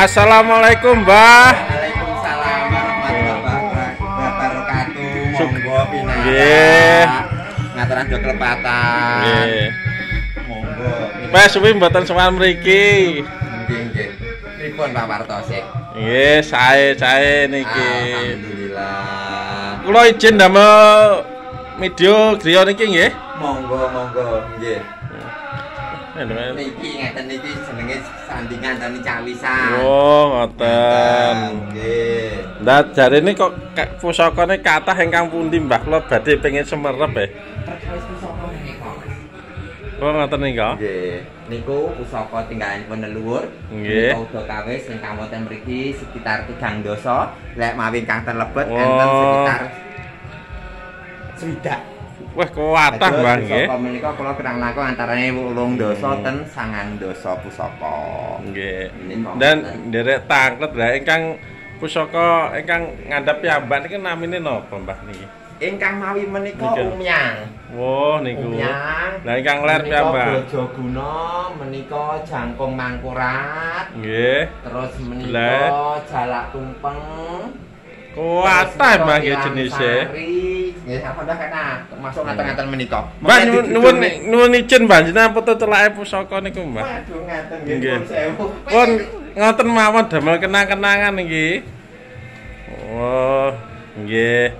Assalamualaikum, Mbah. Waalaikumsalam warahmatullahi wabarakatuh. Monggo pinangan. Nggih. Ngaturan do kelepatan. Nggih. Monggo. Pak suwi mboten sowan mriki. Nggih, nggih. Pripun Pak Wartosik? Nggih, sae niki. Alhamdulillah. Kula izin damel video griya niki nggih. Monggo, nggih. Niki. Niki ngeten niki jenenge sandingan tani cawisan. Oh, ngoten. Nggih. Lah jarene kok pusakane kathah ingkang pundi, Mbah? Kula badhe pengin semerep Perkawis pusaka menika. Oh, ngoten nika. Nggih. Niku pusaka tinggalanipun leluhur. Nggih. Menika uga kawis ingkang wonten mriki sekitar 3 dasa. Lek mawi ingkang terlebet Oh. enten sekitar swidak. Wah, kuwatah, Mbah nggih. Pusaka menika kula kirang langkung antarane 8 dasa ten 9 dasa pusaka. Nggih. Menika Dan wonten. nderek tanglet lah ingkang pusaka ingkang ngandhap piyambak niki namine napa, Mbah niki? Ingkang mawi menika Niki. umyang. Wah, niku. Umyang. Lah ingkang ler piyambak. Brajaguna menika jangkung mangkurat. Nggih. Terus Lah. menika jalak tumpeng. Kuwatah, Mbah nggih jenise. Nggih, sampun kena termasuk ngaten-ngaten menika. Mbah nuwun izin Mbah jenengan foto celake pusaka niku, Mbah. Waduh ngaten Nggih. nggih pun sewu. Pun ngoten mawon damel kenang-kenangan niki. Oh, nggih.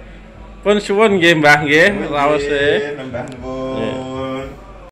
Pun suwun nggih, Mbah nggih, raos e. Nembah nuwun.